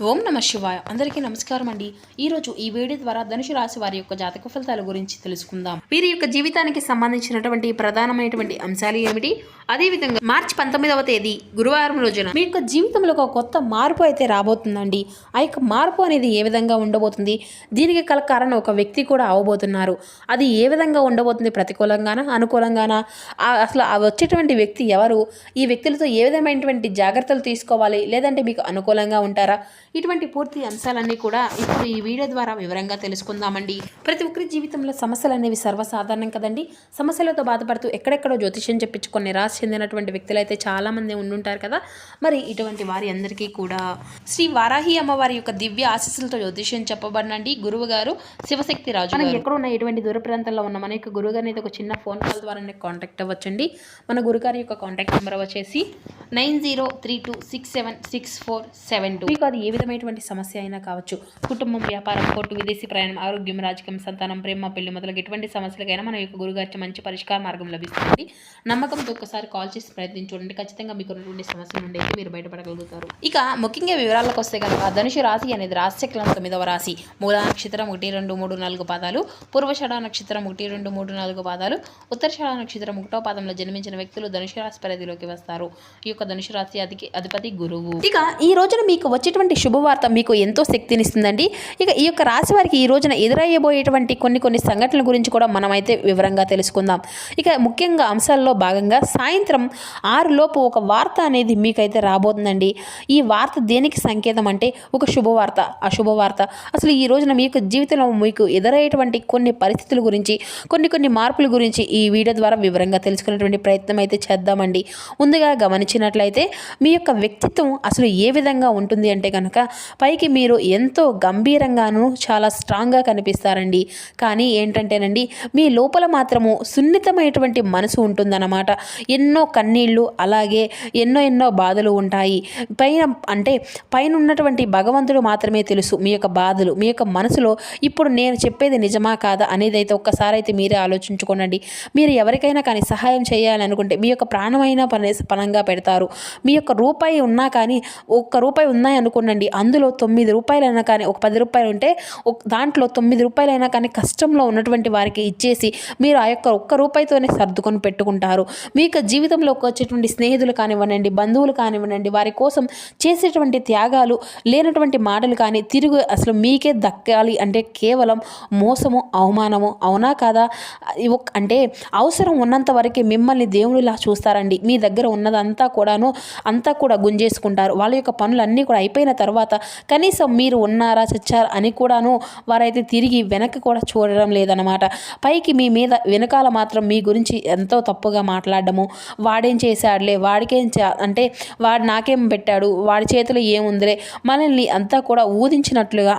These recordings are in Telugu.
ఓం నమ శివాయ. అందరికీ నమస్కారం అండి. ఈరోజు ఈ వీడియో ద్వారా ధనుసు రాశి వారి యొక్క జాతక ఫలితాల గురించి తెలుసుకుందాం. వీరి యొక్క జీవితానికి సంబంధించినటువంటి ప్రధానమైనటువంటి అంశాలు ఏమిటి, అదేవిధంగా మార్చి 19వ తేదీ గురువారం రోజున మీ యొక్క జీవితంలో ఒక కొత్త మార్పు అయితే రాబోతుందండి. ఆ యొక్క మార్పు అనేది ఏ విధంగా ఉండబోతుంది, దీనికి గల కారణం ఒక వ్యక్తి కూడా అవబోతున్నారు. అది ఏ విధంగా ఉండబోతుంది, ప్రతికూలంగానా అనుకూలంగానా, అసలు వచ్చేటువంటి వ్యక్తి ఎవరు, ఈ వ్యక్తులతో ఏ విధమైనటువంటి జాగ్రత్తలు తీసుకోవాలి, లేదంటే మీకు అనుకూలంగా ఉంటారా, ఇటువంటి పూర్తి అంశాలన్నీ కూడా ఇప్పుడు ఈ వీడియో ద్వారా వివరంగా తెలుసుకుందామండి. ప్రతి ఒక్కరి జీవితంలో సమస్యలు అనేవి సర్వసాధారణం కదండి. సమస్యలతో బాధపడుతూ ఎక్కడెక్కడో జ్యోతిష్యం చెప్పించుకొని నిరాశ చెందినటువంటి వ్యక్తులు అయితే చాలామంది ఉండుంటారు కదా. మరి ఇటువంటి వారి అందరికీ కూడా శ్రీ వారాహి అమ్మవారి యొక్క దివ్య ఆశీస్సులతో జ్యోతిష్యం చెప్పబడినండి గురువు గారు శివశక్తి రాజు. మనం ఎక్కడున్న ఎటువంటి దూర ప్రాంతాల్లో ఉన్న మన యొక్క గురువు గారిని ఒక చిన్న ఫోన్ కాల్ ద్వారా కాంటాక్ట్ అవ్వచ్చండి. మన గురుగారి యొక్క కాంటాక్ట్ నెంబర్ వచ్చేసి 9032676472. మీకు అది ఏ విధమైనటువంటి సమస్య అయినా కావచ్చు, కుటుంబం, వ్యాపారం, కోర్టు, విదేశీ ప్రయాణం, ఆరోగ్యం, రాజకీయం, సంతానం, ప్రేమ, పెళ్లి మొదలగు ఎటువంటి సమస్యలకైనా మన యొక్క గురుగారికి మంచి పరిష్కార మార్గం లభిస్తుంది. నమ్మకంతో ఒక్కసారి కాల్ చేసి ప్రయత్నించండి. ఖచ్చితంగా మీకు ఉన్నటువంటి సమస్య నుండి అయితే మీరు బయటపడగలుగుతారు. ఇక ముఖ్యంగా వివరాలకు వస్తే కనుక ధనుసు రాశి అనేది రాశిచక్రం 9వ రాశి. మూలా నక్షత్రం 1, 2, 3, 4 పాదాలు, పూర్వషాఢ నక్షత్రం 1, 2, 3, 4 పాదాలు, ఉత్తరషాఢ నక్షత్రం 1వ పాదంలో జన్మించిన వ్యక్తులు ధనుసు రాశి పరిధిలోకి వస్తారు. ఈ యొక్క ధనుసు రాశి అధిపతి గురువు. ఇక ఈ రోజున మీకు వచ్చేటువంటి శుభవార్త మీకు ఎంతో శక్తినిస్తుందండి. ఇక ఈ యొక్క రాశి వారికి ఈ రోజున ఎదురయ్యబోయేటువంటి కొన్ని సంఘటనల గురించి కూడా మనమైతే వివరంగా తెలుసుకుందాం. ఇక ముఖ్యంగా అంశాల్లో భాగంగా సాయంత్రం 6 లోపు ఒక వార్త అనేది మీకైతే రాబోతుందండి. ఈ వార్త దేనికి సంకేతం అంటే ఒక శుభవార్త, అశుభవార్త. అసలు ఈ రోజున మీ యొక్క జీవితంలో మీకు ఎదురయ్యేటువంటి కొన్ని పరిస్థితుల గురించి, కొన్ని మార్పుల గురించి ఈ వీడియో ద్వారా వివరంగా తెలుసుకునేటువంటి ప్రయత్నం అయితే చేద్దామండి. ముందుగా గమనించినట్లయితే మీ యొక్క వ్యక్తిత్వం అసలు ఏ విధంగా ఉంటుంది అంటే కనుక పైకి మీరు ఎంతో గంభీరంగాను చాలా స్ట్రాంగ్గా కనిపిస్తారండి. కానీ ఏంటంటేనండి మీ లోపల మాత్రము సున్నితమైనటువంటి మనసు ఉంటుందన్నమాట. ఎన్నో కన్నీళ్ళు, అలాగే ఎన్నో బాధలు ఉంటాయి. పైన ఉన్నటువంటి భగవంతుడు మాత్రమే తెలుసు మీ యొక్క బాధలు. మీ యొక్క మనసులో ఇప్పుడు నేను చెప్పేది నిజమా కాదా అనేది అయితే ఒక్కసారి అయితే మీరే ఆలోచించుకోనండి. మీరు ఎవరికైనా కానీ సహాయం చేయాలనుకుంటే మీ యొక్క ప్రాణమైన పనంగా పెడతారు. మీ యొక్క రూపాయి ఉన్నా కానీ, ₹1 ఉన్నాయి అనుకోండి, అందులో 9 రూపాయలైనా కానీ, ఒక 10 రూపాయలు ఉంటే దాంట్లో 9 రూపాయలైనా కానీ కష్టంలో ఉన్నటువంటి వారికి ఇచ్చేసి మీరు ఆ యొక్క ₹1తోనే సర్దుకొని పెట్టుకుంటారు. మీ యొక్క జీవితంలోకి వచ్చేటువంటి స్నేహితులు కానివ్వండి, బంధువులు కానివ్వండి, వారి కోసం చేసేటువంటి త్యాగాలు, లేనటువంటి మాటలు కానీ తిరిగి అసలు మీకే దక్కాలి అంటే కేవలం మోసము, అవమానము. అవునా కాదా? అంటే అవసరం ఉన్నంత వరకే మిమ్మల్ని దేవుడిలా చూస్తారండి. మీ దగ్గర ఉన్నదంతా కూడా గుంజేసుకుంటారు. వాళ్ళ యొక్క పనులన్నీ కూడా అయిపోయిన తర్వాత కనీసం మీరు ఉన్నారా, చచ్చారా అని కూడాను వారైతే తిరిగి వెనక్కి కూడా చూడడం లేదనమాట. పైకి మీ మీద వెనకాల మాత్రం మీ గురించి ఎంతో తప్పుగా మాట్లాడడము, వాడేం చేశాడులే, అంటే వాడు నాకేం పెట్టాడు, వాడి చేతిలో ఏముందిలే, మనల్ని అంతా కూడా ఊదించినట్లుగా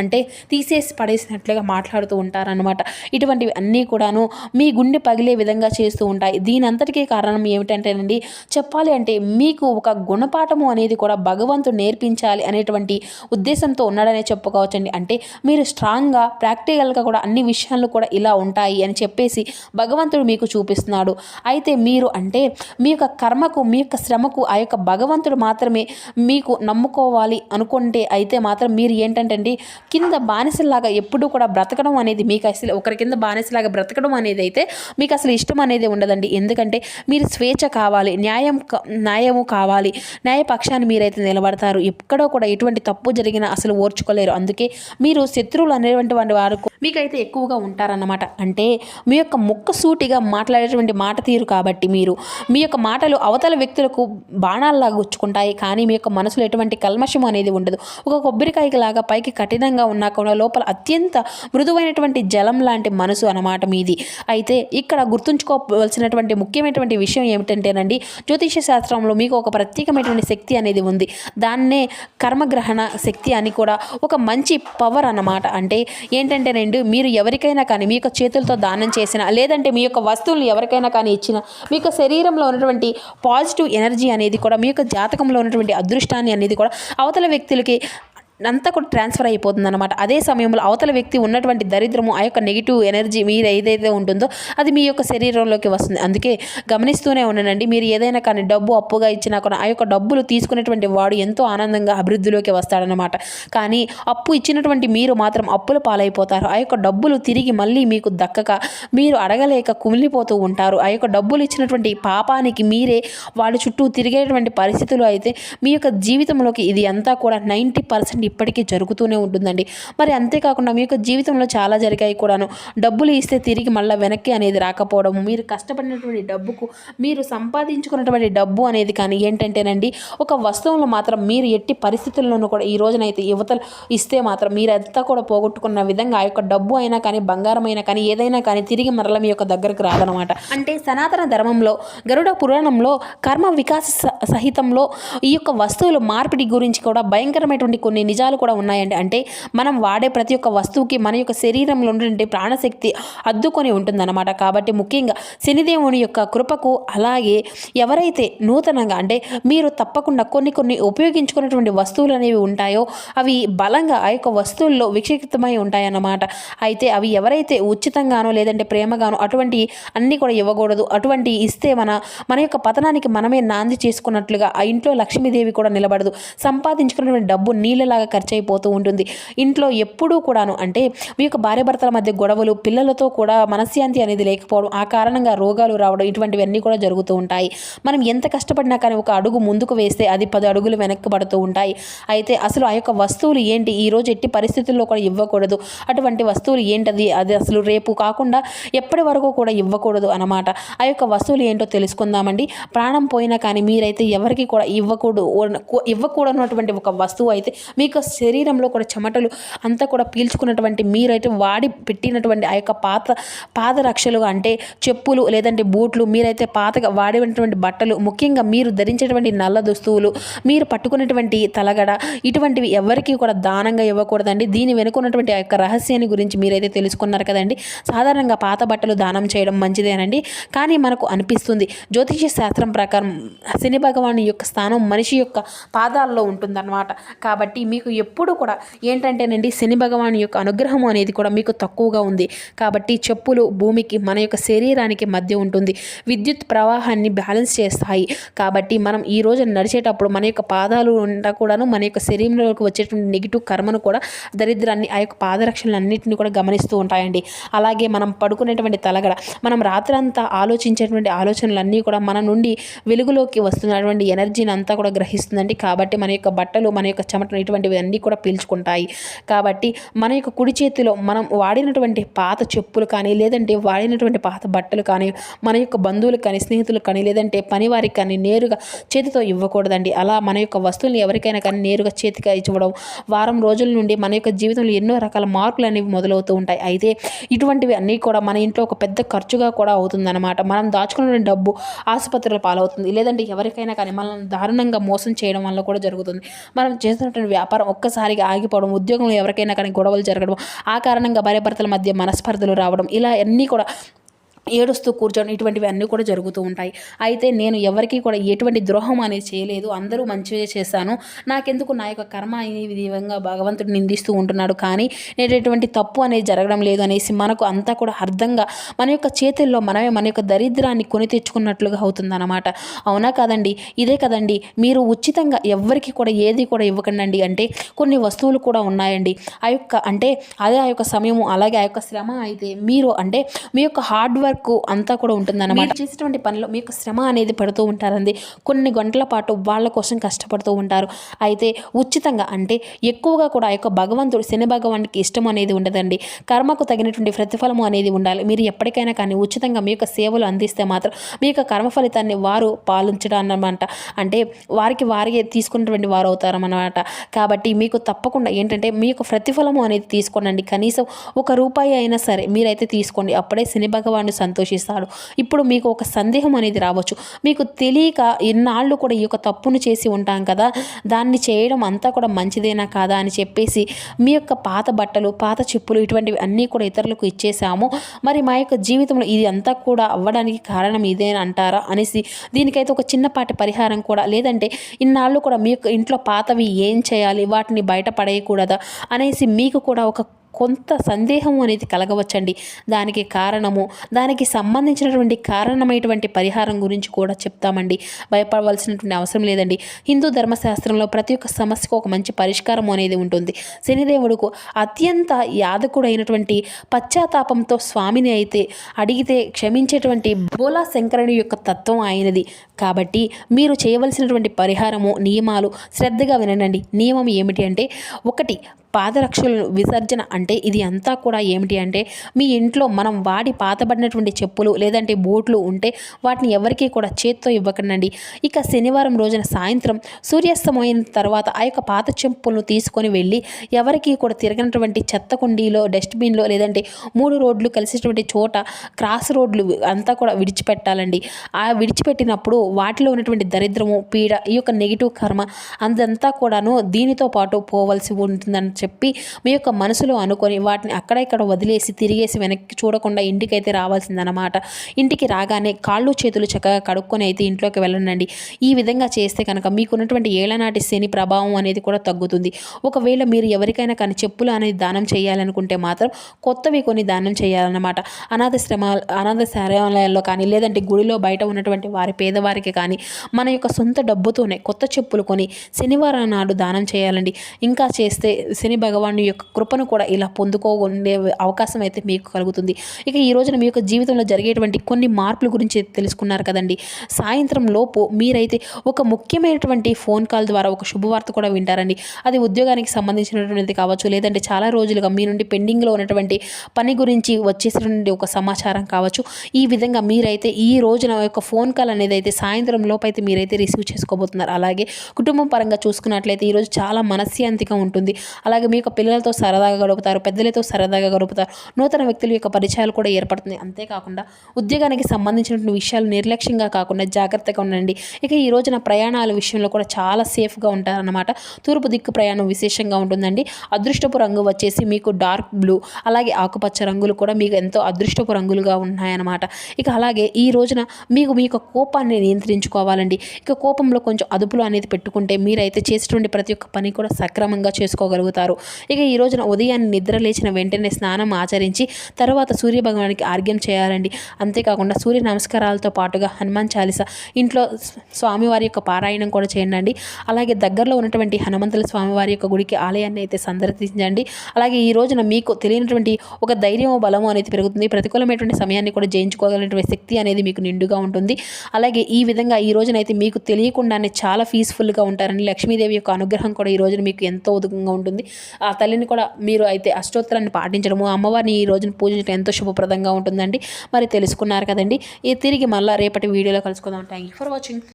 అంటే తీసేసి పడేసినట్లుగా మాట్లాడుతూ ఉంటారనమాట. ఇటువంటివి అన్నీ కూడాను మీ గుండె పగిలే విధంగా చేస్తూ ఉంటాయి. దీని అంతటికీ కారణం ఏమిటంటేనండి, చెప్పాలి అంటే మీకు ఒక గుణపాఠము అనేది కూడా భగవంతుడు నేర్పించాలి అనేటువంటి ఉద్దేశంతో ఉన్నాడనే చెప్పుకోవచ్చండి. అంటే మీరు స్ట్రాంగ్గా, ప్రాక్టికల్గా కూడా అన్ని విషయాలు కూడా ఇలా ఉంటాయి అని చెప్పేసి భగవంతుడు మీకు చూపిస్తున్నాడు. అయితే మీరు అంటే మీ యొక్క కర్మకు, మీ యొక్క శ్రమకు ఆ యొక్క భగవంతుడు మాత్రమే మీకు నమ్ముకోవాలి అనుకుంటే అయితే మాత్రం మీరు ఏంటంటే కింద బానిసలాగా ఎప్పుడూ కూడా బ్రతకడం అనేది మీకు అసలు ఒకరి కింద బానిసలాగా బ్రతకడం అనేది అయితే మీకు అసలు ఇష్టం అనేది ఉండదండి. ఎందుకంటే మీరు స్వేచ్ఛ కావాలి, న్యాయము కావాలి, న్యాయపక్షాన్ని మీరైతే నిలబడతారు. ఎక్కడో కూడా ఎటువంటి తప్పు జరిగినా అసలు ఓర్చుకోలేరు. అందుకే మీరు శత్రువులు అనేటువంటి వారు మీకైతే ఎక్కువగా ఉంటారన్నమాట. అంటే మీ యొక్క ముక్క సూటిగా మాట్లాడేటువంటి మాట తీరు కాబట్టి మీ యొక్క మాటలు అవతల వ్యక్తులకు బాణాల్లాగా గుచ్చుకుంటాయి. కానీ మీ యొక్క మనసులో ఎటువంటి కల్మషం అనేది ఉండదు. ఒక కొబ్బరికాయకి లాగా పైకి కఠినంగా ఉన్నా కూడా లోపల అత్యంత మృదువైనటువంటి జలం లాంటి మనసు అన్నమాట మీది. అయితే ఇక్కడ గుర్తుంచుకోవాల్సినటువంటి ముఖ్యమైనటువంటి విషయం ఏమిటంటేనండి, జ్యోతిష శాస్త్రంలో మీకు ఒక ప్రత్యేకమైనటువంటి శక్తి అనేది ఉంది. దాన్నే కర్మగ్రహణ శక్తి అని కూడా ఒక మంచి పవర్ అన్నమాట. అంటే ఏంటంటేనండి, మీరు ఎవరికైనా కానీ మీ యొక్క చేతులతో దానం చేసిన, లేదంటే మీ యొక్క వస్తువులను ఎవరికైనా కానీ ఇచ్చిన, మీ యొక్క శరీరంలో ఉన్నటువంటి పాజిటివ్ ఎనర్జీ అనేది కూడా, మీ యొక్క జాతకంలో ఉన్నటువంటి అదృష్టాన్ని అనేది కూడా అవతల వ్యక్తులకి అంతా కూడా ట్రాన్స్ఫర్ అయిపోతుంది అనమాట. అదే సమయంలో అవతల వ్యక్తి ఉన్నటువంటి దరిద్రము, ఆ యొక్క నెగిటివ్ ఎనర్జీ మీరు ఏదైతే ఉంటుందో అది మీ యొక్క శరీరంలోకి వస్తుంది. అందుకే గమనిస్తూనే ఉండండి. మీరు ఏదైనా కానీ డబ్బు అప్పుగా ఇచ్చినా కూడా ఆ యొక్క డబ్బులు తీసుకునేటువంటి వాడు ఎంతో ఆనందంగా అభివృద్ధిలోకి వస్తాడనమాట. కానీ అప్పు ఇచ్చినటువంటి మీరు మాత్రం అప్పుల పాలైపోతారు. ఆ యొక్క డబ్బులు తిరిగి మళ్ళీ మీకు దక్కక మీరు అడగలేక కుమిలిపోతూ ఉంటారు. ఆ యొక్క డబ్బులు ఇచ్చినటువంటి పాపానికి మీరే వాళ్ళ చుట్టూ తిరిగేటువంటి పరిస్థితులు అయితే మీ యొక్క జీవితంలోకి ఇది అంతా కూడా 90% ఇప్పటికీ జరుగుతూనే ఉంటుందండి. మరి అంతేకాకుండా మీ యొక్క జీవితంలో చాలా జరిగాయి కూడాను. డబ్బులు ఇస్తే తిరిగి మళ్ళీ వెనక్కి అనేది రాకపోవడం, మీరు కష్టపడినటువంటి డబ్బుకు మీరు సంపాదించుకున్నటువంటి డబ్బు అనేది కానీ ఏంటంటేనండి, ఒక వస్తువులు మాత్రం మీరు ఎట్టి పరిస్థితుల్లోనూ కూడా ఈ రోజునైతే యువతలు ఇస్తే మాత్రం మీరంతా కూడా పోగొట్టుకున్న విధంగా ఆ యొక్క డబ్బు అయినా కానీ బంగారం అయినా కానీ ఏదైనా కానీ తిరిగి మరల మీ యొక్క దగ్గరకు రాదనమాట. అంటే సనాతన ధర్మంలో గరుడ పురాణంలో కర్మ వికాస సహితంలో ఈ యొక్క వస్తువులు మార్పిడి గురించి కూడా భయంకరమైనటువంటి కొన్ని నిజాలు కూడా ఉన్నాయండి. అంటే మనం వాడే ప్రతి ఒక్క వస్తువుకి మన యొక్క శరీరంలో ఉన్నటువంటి ప్రాణశక్తి అద్దుకొని ఉంటుందన్నమాట. కాబట్టి ముఖ్యంగా శనిదేవుని యొక్క కృపకు, అలాగే ఎవరైతే నూతనంగా అంటే మీరు తప్పకుండా కొన్ని ఉపయోగించుకున్నటువంటి వస్తువులు అనేవి ఉంటాయో అవి బలంగా ఆ యొక్క వస్తువుల్లో విక్షిప్తమై ఉంటాయన్నమాట. అయితే అవి ఎవరైతే ఉచితంగానో లేదంటే ప్రేమగానో అటువంటి అన్నీ కూడా ఇవ్వకూడదు. అటువంటి ఇస్తే మన యొక్క పతనానికి మనమే నాంది చేసుకున్నట్లుగా ఆ ఇంట్లో లక్ష్మీదేవి కూడా నిలబడదు. సంపాదించుకున్నటువంటి డబ్బు నీళ్ళలాగా ఖర్చు అయిపోతూ ఉంటుంది. ఇంట్లో ఎప్పుడూ కూడాను అంటే మీ యొక్క భార్యాభర్తల మధ్య గొడవలు, పిల్లలతో కూడా మనశ్శాంతి అనేది లేకపోవడం, ఆ కారణంగా రోగాలు రావడం, ఇటువంటివన్నీ కూడా జరుగుతూ ఉంటాయి. మనం ఎంత కష్టపడినా కానీ ఒక అడుగు ముందుకు వేస్తే అది 10 అడుగులు వెనక్కి పడుతూ ఉంటాయి. అయితే అసలు ఆ యొక్క వస్తువులు ఏంటి, ఈరోజు ఎట్టి పరిస్థితుల్లో కూడా ఇవ్వకూడదు. అటువంటి వస్తువులు ఏంటది, అది అసలు రేపు కాకుండా ఎప్పటి వరకు కూడా ఇవ్వకూడదు అన్నమాట. ఆ యొక్క వస్తువులు ఏంటో తెలుసుకుందామండి. ప్రాణం పోయినా కానీ మీరైతే ఎవరికి కూడా ఇవ్వకూడనటువంటి ఒక వస్తువు అయితే మీకు శరీరంలో కూడా చెమటలు అంతా కూడా పీల్చుకున్నటువంటి మీరైతే వాడి పెట్టినటువంటి ఆ యొక్క పాదరక్షలు అంటే చెప్పులు లేదంటే బూట్లు, మీరైతే పాతగా వాడేటువంటి బట్టలు, ముఖ్యంగా మీరు ధరించేటువంటి నల్ల దుస్తువులు, మీరు పట్టుకునేటువంటి తలగడ, ఇటువంటివి ఎవరికి కూడా దానంగా ఇవ్వకూడదండి. దీని వెనుకున్నటువంటి ఆ యొక్క రహస్యాన్ని గురించి మీరైతే తెలుసుకున్నారు కదండి. సాధారణంగా పాత బట్టలు దానం చేయడం మంచిదేనండి. కానీ మనకు అనిపిస్తుంది జ్యోతిష శాస్త్రం ప్రకారం శని భగవాను యొక్క స్థానం మనిషి యొక్క పాదాల్లో ఉంటుందన్నమాట. కాబట్టి మీకు ఎప్పుడు కూడా ఏంటంటేనండి శని భగవాను యొక్క అనుగ్రహం అనేది కూడా మీకు తక్కువగా ఉంది. కాబట్టి చెప్పులు భూమికి మన యొక్క శరీరానికి మధ్య ఉంటుంది. విద్యుత్ ప్రవాహాన్ని బ్యాలెన్స్ చేస్తాయి. కాబట్టి మనం ఈ రోజు నడిచేటప్పుడు మన యొక్క పాదాలు ఉంటా కూడాను మన యొక్క శరీరంలోకి వచ్చేటువంటి నెగిటివ్ కర్మను కూడా, దరిద్రాన్ని, ఆ యొక్క పాదరక్షలన్నింటినీ కూడా గమనిస్తూ ఉంటాయండి. అలాగే మనం పడుకునేటువంటి తలగడ, మనం రాత్రంతా ఆలోచించేటువంటి ఆలోచనలన్నీ కూడా మన నుండి వెలుగులోకి వస్తున్నటువంటి ఎనర్జీని అంతా కూడా గ్రహిస్తుందండి. కాబట్టి మన యొక్క బట్టలు, మన యొక్క చెమటలు ఇటువంటివి అన్నీ కూడా పీల్చుకుంటాయి. కాబట్టి మన యొక్క కుడి చేతిలో మనం వాడినటువంటి పాత చెప్పులు కానీ లేదంటే వాడినటువంటి పాత బట్టలు కానీ మన యొక్క బంధువులకు కానీ స్నేహితులకు కానీ లేదంటే పనివారికి కానీ నేరుగా చేతితో ఇవ్వకూడదండి. అలా మన యొక్క వస్తువులు ఎవరికైనా కానీ నేరుగా చేతిగా ఇవ్వడం వారం రోజుల నుండి మన యొక్క జీవితంలో ఎన్నో రకాల మార్పులు అనేవి మొదలవుతూ ఉంటాయి. అయితే ఇటువంటివి అన్నీ కూడా మన ఇంట్లో ఒక పెద్ద ఖర్చుగా కూడా అవుతుందన్నమాట. మనం దాచుకున్న డబ్బు ఆసుపత్రుల పాలవుతుంది. లేదంటే ఎవరికైనా కానీ మనం దారుణంగా మోసం చేయడం వల్ల కూడా జరుగుతుంది. మనం చేసినటువంటి వ్యాపారం ఒక్కసారిగా ఆగిపోవడం, ఉద్యోగంలో ఎవరికైనా కానీ గొడవలు జరగడం, ఆ కారణంగా భార్యాభర్తల మధ్య మనస్పర్ధలు రావడం, ఇలా అన్నీ కూడా ఏడుస్తూ కూర్చోడం, ఇటువంటివి అన్నీ కూడా జరుగుతూ ఉంటాయి. అయితే నేను ఎవరికి కూడా ఎటువంటి ద్రోహం అనేది చేయలేదు. అందరూ మంచిగా చేశాను. నాకెందుకు నా యొక్క కర్మ అనే విధంగా భగవంతుడు నిందిస్తూ ఉంటున్నాడు. కానీ నేను ఎటువంటి తప్పు అనేది జరగడం లేదు అనేసి మనకు అంతా కూడా అర్థంగా మన యొక్క చేతుల్లో మనమే మన యొక్క దరిద్రాన్ని కొని తెచ్చుకున్నట్లుగా అవుతుందన్నమాట. అవునా కాదండి? ఇదే కదండి మీరు ఉచితంగా ఎవరికి కూడా ఏది కూడా ఇవ్వకండి. అంటే కొన్ని వస్తువులు కూడా ఉన్నాయండి. ఆ యొక్క సమయము అలాగే ఆ యొక్క శ్రమ అయితే మీరు అంటే మీ యొక్క హార్డ్ వర్క్ అంతా కూడా ఉంటుందన్నమాట. చేసేటువంటి పనిలో మీకు శ్రమ అనేది పడుతూ ఉంటారండి. కొన్ని గంటల పాటు వాళ్ళ కోసం కష్టపడుతూ ఉంటారు. అయితే ఉచితంగా అంటే ఎక్కువగా కూడా ఆ యొక్క భగవంతుడు శని భగవానికి ఇష్టం అనేది ఉండదండి. కర్మకు తగినటువంటి ప్రతిఫలము అనేది ఉండాలి. మీరు ఎప్పటికైనా కానీ ఉచితంగా మీ యొక్క సేవలు అందిస్తే మాత్రం మీ యొక్క కర్మ ఫలితాన్ని వారు పాలించడం అన్నమాట. అంటే వారికి తీసుకున్నటువంటి వారు అవుతారన్నమాట. కాబట్టి మీకు తప్పకుండా ఏంటంటే మీ యొక్క ప్రతిఫలము అనేది తీసుకోండి. కనీసం ₹1 అయినా సరే మీరైతే తీసుకోండి. అప్పుడే శని భగవాను సంతోషిస్తాడు. ఇప్పుడు మీకు ఒక సందేహం అనేది రావచ్చు. మీకు తెలియక ఇన్నాళ్ళు కూడా ఈ యొక్క తప్పును చేసి ఉంటాం కదా, దాన్ని చేయడం అంతా కూడా మంచిదేనా కాదా అని చెప్పేసి మీ యొక్క పాత బట్టలు, పాత చెప్పులు ఇటువంటివి అన్నీ కూడా ఇతరులకు ఇచ్చేసాము. మరి మా యొక్క జీవితంలో ఇది అంతా కూడా అవ్వడానికి కారణం ఇదేనా అంటారా అనేసి దీనికైతే ఒక చిన్నపాటి పరిహారం కూడా, లేదంటే ఇన్నాళ్ళు కూడా మీ యొక్క ఇంట్లో పాతవి ఏం చేయాలి, వాటిని బయట పడేయకూడదా అనేసి మీకు కూడా ఒక కొంత సందేహం అనేది కలగవచ్చండి. దానికి కారణము, దానికి సంబంధించినటువంటి కారణమైనటువంటి పరిహారం గురించి కూడా చెప్తామండి. భయపడవలసినటువంటి అవసరం లేదండి. హిందూ ధర్మశాస్త్రంలో ప్రతి ఒక్క సమస్యకు ఒక మంచి పరిష్కారం అనేది ఉంటుంది. శనిదేవుడుకు అత్యంత యాదకుడైనటువంటి పశ్చాత్తాపంతో స్వామిని అయితే అడిగితే క్షమించేటువంటి బోలా శంకరుని యొక్క తత్వం ఆయనది. కాబట్టి మీరు చేయవలసినటువంటి పరిహారము, నియమాలు శ్రద్ధగా వినండి. నియమం ఏమిటి అంటే, 1 పాదరక్షలను విసర్జన. అంటే ఇది అంతా కూడా ఏమిటి అంటే, మీ ఇంట్లో మనం వాడి పాతబడినటువంటి చెప్పులు లేదంటే బూట్లు ఉంటే వాటిని ఎవరికీ కూడా చేత్తో ఇవ్వకండి. ఇక శనివారం రోజున సాయంత్రం సూర్యాస్తమైన తర్వాత ఆ యొక్క పాత చెప్పులను తీసుకొని వెళ్ళి ఎవరికీ కూడా తిరగనటువంటి చెత్త కుండీలో, డస్ట్బిన్లో లేదంటే 3 రోడ్లు కలిసేటువంటి చోట, క్రాస్ రోడ్లు అంతా కూడా విడిచిపెట్టాలండి. ఆ విడిచిపెట్టినప్పుడు వాటిలో ఉన్నటువంటి దరిద్రము, పీడ, ఈ యొక్క నెగిటివ్ కర్మ అదంతా కూడాను దీనితో పాటు పోవలసి ఉంటుందని చెప్పి మీ యొక్క మనసులో అనుకొని వాటిని అక్కడ ఇక్కడ వదిలేసి తిరిగేసి వెనక్కి చూడకుండా ఇంటికైతే రావాల్సిందనమాట. ఇంటికి రాగానే కాళ్ళు చేతులు చక్కగా కడుక్కొని అయితే ఇంట్లోకి వెళ్ళండి. ఈ విధంగా చేస్తే కనుక మీకున్నటువంటి ఏళ్ళనాటి శని ప్రభావం అనేది కూడా తగ్గుతుంది. ఒకవేళ మీరు ఎవరికైనా కానీ చెప్పులు అనేది దానం చేయాలనుకుంటే మాత్రం కొత్తవి కొని దానం చేయాలన్నమాట. అనాథాశ్రమాలయాల్లో కానీ లేదంటే గుడిలో బయట ఉన్నటువంటి వారి పేదవారికి కానీ మన యొక్క సొంత డబ్బుతోనే కొత్త చెప్పులు కొని శనివారం నాడు దానం చేయాలండి. ఇంకా చేస్తే శని భగవాను యొక్క కృపను కూడా ఇలా పొందుకోగొండే అవకాశం అయితే మీకు కలుగుతుంది. ఇక ఈ రోజున మీ యొక్క జీవితంలో జరిగేటువంటి కొన్ని మార్పుల గురించి తెలుసుకున్నారు కదండి. సాయంత్రం లోపు మీరైతే ఒక ముఖ్యమైనటువంటి ఫోన్ కాల్ ద్వారా ఒక శుభవార్త కూడా వింటారండి. అది ఉద్యోగానికి సంబంధించినటువంటిది కావచ్చు, లేదంటే చాలా రోజులుగా మీ నుండి పెండింగ్లో ఉన్నటువంటి పని గురించి వచ్చేసినటువంటి ఒక సమాచారం కావచ్చు. ఈ విధంగా మీరైతే ఈ రోజున యొక్క ఫోన్ కాల్ అనేది అయితే సాయంత్రం లోపు అయితే మీరైతే రిసీవ్ చేసుకోబోతున్నారు. అలాగే కుటుంబం పరంగా చూసుకున్నట్లయితే ఈరోజు చాలా మనశ్శాంతిగా ఉంటుంది. అలాగే మీ యొక్క పిల్లలతో సరదాగా గడుపుతారు, పెద్దలతో సరదాగా గడుపుతారు, నూతన వ్యక్తుల యొక్క పరిచయాలు కూడా ఏర్పడుతుంది. అంతేకాకుండా ఉద్యోగానికి సంబంధించినటువంటి విషయాలు నిర్లక్ష్యంగా కాకుండా జాగ్రత్తగా ఉండండి. ఇక ఈ రోజున ప్రయాణాల విషయంలో కూడా చాలా సేఫ్గా ఉంటారన్నమాట. తూర్పు దిక్కు ప్రయాణం విశేషంగా ఉంటుందండి. అదృష్టపు రంగు వచ్చేసి మీకు డార్క్ బ్లూ, అలాగే ఆకుపచ్చ రంగులు కూడా మీకు ఎంతో అదృష్టపు రంగులుగా ఉన్నాయన్నమాట. ఇక అలాగే ఈ రోజున మీ యొక్క కోపాన్ని నియంత్రించుకోవాలండి. ఇక కోపంలో కొంచెం అదుపులో అనేది పెట్టుకుంటే మీరైతే చేసేటువంటి ప్రతి ఒక్క పని కూడా సక్రమంగా చేసుకోగలుగుతారు. ఇక ఈ రోజున ఉదయాన్నే నిద్ర లేచిన వెంటనే స్నానం ఆచరించి తర్వాత సూర్యభగవానికి ఆర్ఘ్యం చేయాలండి. అంతేకాకుండా సూర్య నమస్కారాలతో పాటుగా హనుమాన్ చాలీసా ఇంట్లో స్వామివారి యొక్క పారాయణం కూడా చేయండి. అలాగే దగ్గరలో ఉన్నటువంటి హనుమంతుల స్వామివారి యొక్క గుడికి ఆలయాన్ని అయితే సందర్శించండి. అలాగే ఈ రోజున మీకు తెలియనటువంటి ఒక ధైర్యం, బలము అనేది పెరుగుతుంది. ప్రతికూలమైనటువంటి సమయాన్ని కూడా జయించుకోగలిగినటువంటి శక్తి అనేది మీకు నిండుగా ఉంటుంది. అలాగే ఈ విధంగా ఈ రోజునైతే మీకు తెలియకుండానే చాలా పీస్ఫుల్గా ఉంటారని లక్ష్మీదేవి యొక్క అనుగ్రహం కూడా ఈ రోజున మీకు ఎంతో ఉదకంగా ఉంటుంది. ఆ తల్లిని కూడా మీరు అయితే అష్టోత్తరాన్ని పాటించడము, అమ్మవారిని ఈ రోజున పూజించడం ఎంతో శుభప్రదంగా ఉంటుందండి. మరి తెలుసుకున్నారు కదండి. తిరిగి మళ్ళీ రేపటి వీడియోలో కలుసుకుందాం. Thank you for watching.